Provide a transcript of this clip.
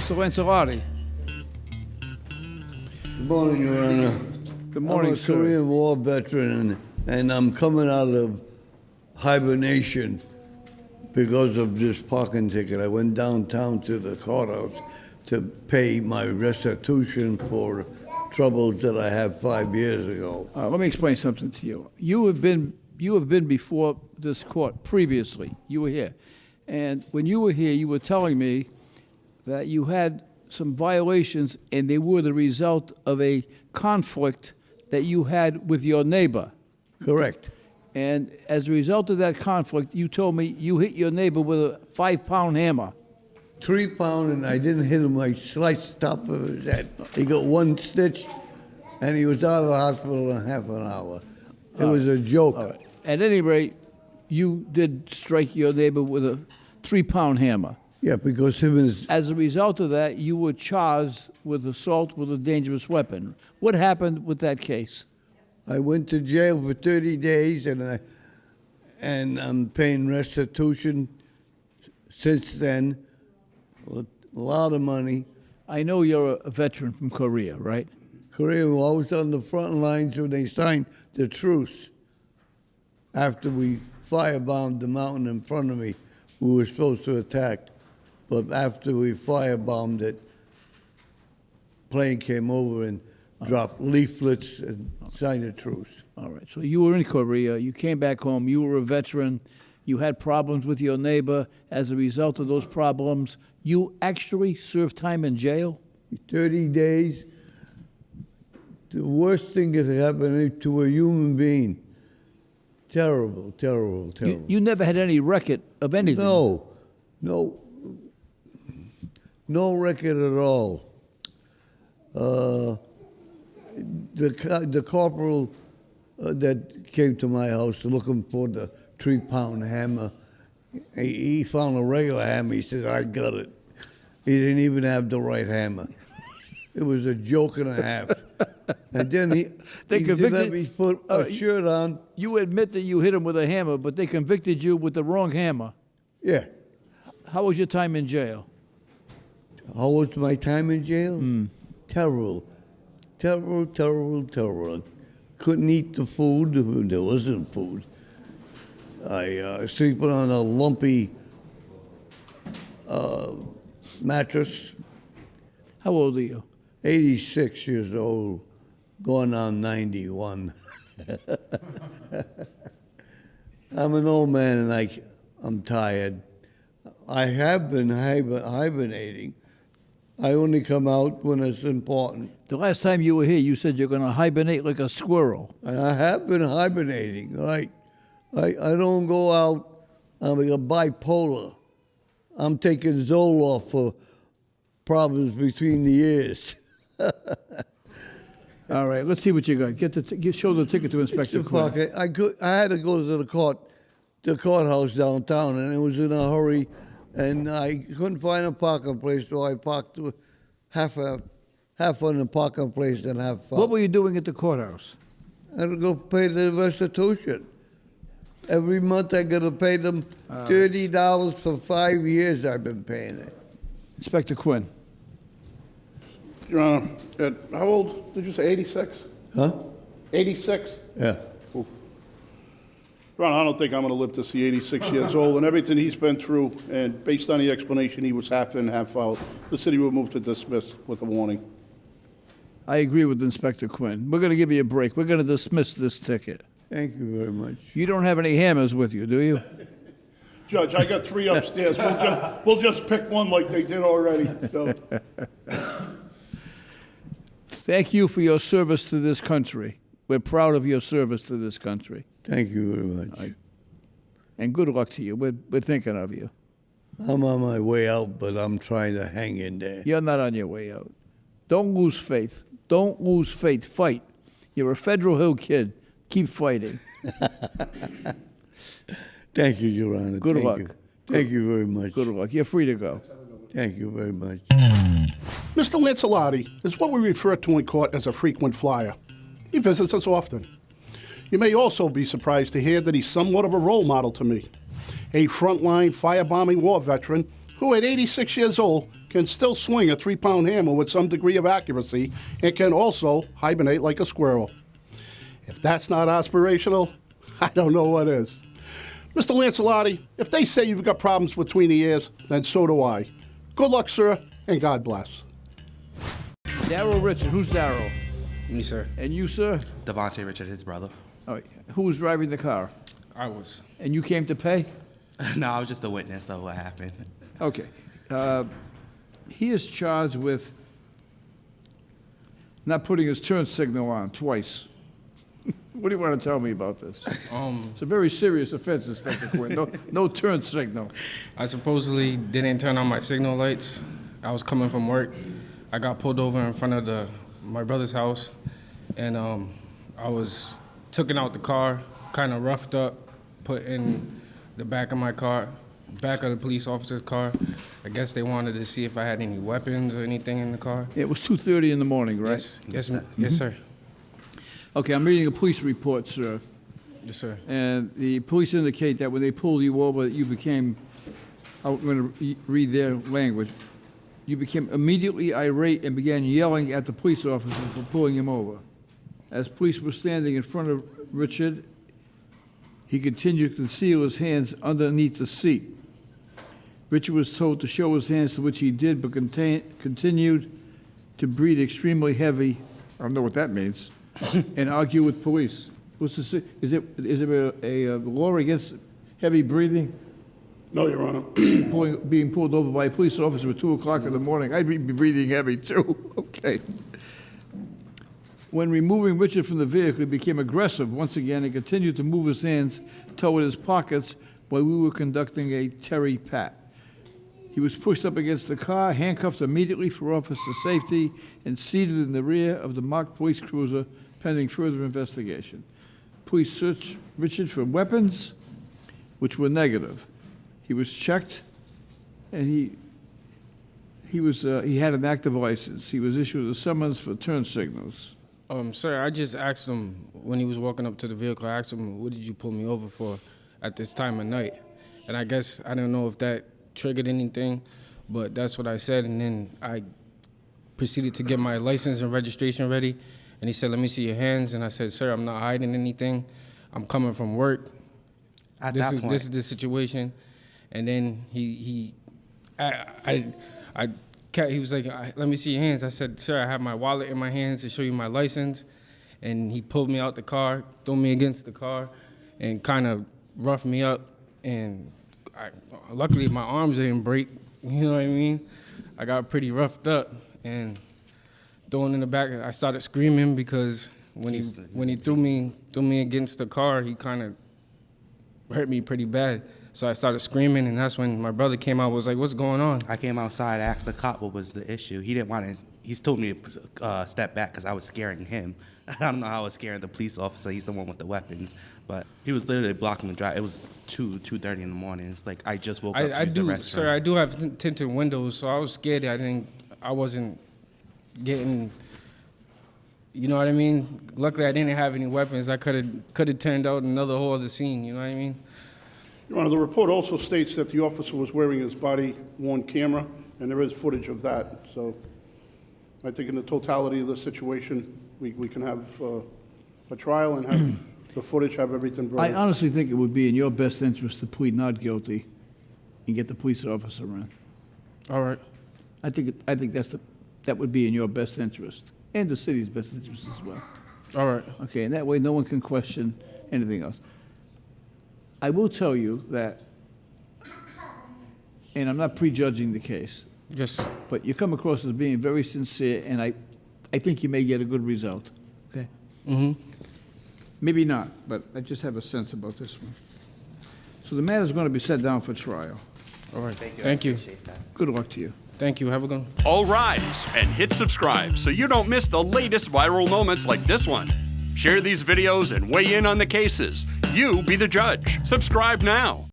Mr. Lancelotti. Good morning, Your Honor. Good morning, I'm a sir. Korean War veteran, and I'm coming out of hibernation because of this parking ticket. I went downtown to the courthouse to pay my restitution for troubles that I had 5 years ago. Let me explain something to you. You have been before this court previously. You were here. And when you were here, you were telling me that you had some violations, and they were the result of a conflict that you had with your neighbor. Correct. And as a result of that conflict, you told me you hit your neighbor with a 5-pound hammer. 3 pound, and I didn't hit him. I sliced the top of his head. He got 1 stitch, and he was out of the hospital in half an hour. It was a joke. All right. At any rate, you did strike your neighbor with a 3-pound hammer. Yeah, because him and his As a result of that, you were charged with assault with a dangerous weapon. What happened with that case? I went to jail for 30 days, and I'm paying restitution since then. A lot of money. I know you're a veteran from Korea, right? Korea was always on the front lines when they signed the truce. After we firebombed the mountain in front of me, we were supposed to attack. But after we firebombed it, plane came over and dropped leaflets and signed a truce. All right. So you were in Korea. You came back home. You were a veteran. You had problems with your neighbor. As a result of those problems, you actually served time in jail? 30 days. The worst thing that happened to a human being. Terrible, terrible, terrible. You never had any record of anything? No record at all. The corporal that came to my house looking for the 3-pound hammer, he found a regular hammer. He says, I got it. He didn't even have the right hammer. It was a joke and a half. And then he didn't let me put a shirt on. You admit that you hit him with a hammer, but they convicted you with the wrong hammer. Yeah. How was your time in jail? How was my time in jail? Terrible. Terrible, terrible, terrible. Couldn't eat the food. There wasn't food. I sleeping on a lumpy mattress. How old are you? 86 years old, going on 91. I'm an old man, and I'm tired. I have been hibernating. I only come out when it's important. The last time you were here, you said you're going to hibernate like a squirrel. And I have been hibernating. Right? I don't go out. I'm a bipolar. I'm taking Zoloft for problems between the ears. All right, let's see what you got. Show the ticket to Inspector Quinn. I had to go to the courthouse downtown, and it was in a hurry, and I couldn't find a parking place, so I parked half on the parking place and half out. What were you doing at the courthouse? I had to go pay the restitution. Every month I got to pay them $30 for 5 years. I've been paying it. Inspector Quinn. Your Honor, how old did you say, 86? Huh? 86? Yeah. Your Honor, I don't think I'm going to live to see 86 years old, and everything he's been through, and based on the explanation, he was half in, half out. The city will move to dismiss with a warning. I agree with Inspector Quinn. We're going to give you a break. We're going to dismiss this ticket. Thank you very much. You don't have any hammers with you, do you? Judge, I got 3 upstairs. We'll just pick one like they did already. So. Thank you for your service to this country. We're proud of your service to this country. Thank you very much. And good luck to you. We're thinking of you. I'm on my way out, but I'm trying to hang in there. You're not on your way out. Don't lose faith. Don't lose faith. Fight. You're a Federal Hill kid. Keep fighting. Thank you, Your Honor. Good luck. Thank you very much. Good luck. You're free to go. Thank you very much. Mr. Lancelotti is what we refer to in court as a frequent flyer. He visits us often. You may also be surprised to hear that he's somewhat of a role model to me. A frontline firebombing war veteran who at 86 years old can still swing a 3-pound hammer with some degree of accuracy and can also hibernate like a squirrel. If that's not aspirational, I don't know what is. Mr. Lancelotti, if they say you've got problems between the ears, then so do I. Good luck, sir, and God bless. Darrell Richard, who's Darrell? Me, sir. And you, sir? Devontae Richard, his brother. All right. Who was driving the car? I was. And you came to pay? No, I was just a witness of what happened. Okay. He is charged with not putting his turn signal on twice. What do you want to tell me about this? It's a very serious offense, Inspector Quinn. No turn signal. I supposedly didn't turn on my signal lights. I was coming from work. I got pulled over in front of my brother's house, and I was taking out the car, kind of roughed up, put in the back of my car, back of the police officer's car. I guess they wanted to see if I had any weapons or anything in the car. It was 2:30 in the morning, right? Yes, sir. Okay, I'm reading a police report, sir. Yes, sir. And the police indicate that when they pulled you over, you became, I'm going to read their language, you became immediately irate and began yelling at the police officer for pulling him over. As police were standing in front of Richard, he continued to conceal his hands underneath the seat. Richard was told to show his hands, to which he did, but continued to breathe extremely heavy, I don't know what that means, and argue with police. Is there a law against heavy breathing? No, Your Honor. Being pulled over by a police officer at 2 o'clock in the morning, I'd be breathing heavy too. Okay. When removing Richard from the vehicle, he became aggressive once again and continued to move his hands toward his pockets while we were conducting a Terry pat. He was pushed up against the car, handcuffed immediately for officer safety, and seated in the rear of the marked police cruiser pending further investigation. Police searched Richard for weapons, which were negative. He was checked, and he had an active license. He was issued a summons for turn signals. Sir, I just asked him when he was walking up to the vehicle, I asked him, what did you pull me over for at this time of night? And I guess, I don't know if that triggered anything, but that's what I said. And then I proceeded to get my license and registration ready. And he said, let me see your hands. And I said, sir, I'm not hiding anything. I'm coming from work. This is the situation. And then he was like, let me see your hands. I said, sir, I have my wallet in my hands to show you my license. And he pulled me out the car, threw me against the car, and kind of roughed me up. And luckily, my arms didn't break. You know what I mean? I got pretty roughed up. And throwing in the back, I started screaming because when he threw me against the car, he kind of hurt me pretty bad. So I started screaming, and that's when my brother came out, was like, what's going on? I came outside, asked the cop what was the issue. He didn't want to, he told me to step back because I was scaring him. I don't know how I was scaring the police officer. He's the one with the weapons. But he was literally blocking the drive. It was 2:30 in the morning. It's like I just woke up to use the restroom. Sir, I do have tinted windows, so I was scared. I wasn't getting, you know what I mean? Luckily, I didn't have any weapons. I could have turned out another whole other scene, you know what I mean? Your Honor, the report also states that the officer was wearing his body-worn camera, and there is footage of that. So I think in the totality of the situation, we can have a trial and have the footage, have everything brought I in. honestly think it would be in your best interest to plead not guilty and get the police officer in. All right. I think that would be in your best interest, and the city's best interest as well. All right. Okay, and that way no one can question anything else. I will tell you that, and I'm not prejudging the case, Yes. but you come across as being very sincere, and I think you may get a good result, okay? Mm-hmm. Maybe not, but I just have a sense about this one. So the matter's going to be set down for trial. All right. Thank you. Thank you. I appreciate that. Good luck to you. Thank you. Have a good one. All rise and hit subscribe so you don't miss the latest viral moments like this one. Share these videos and weigh in on the cases. You be the judge. Subscribe now.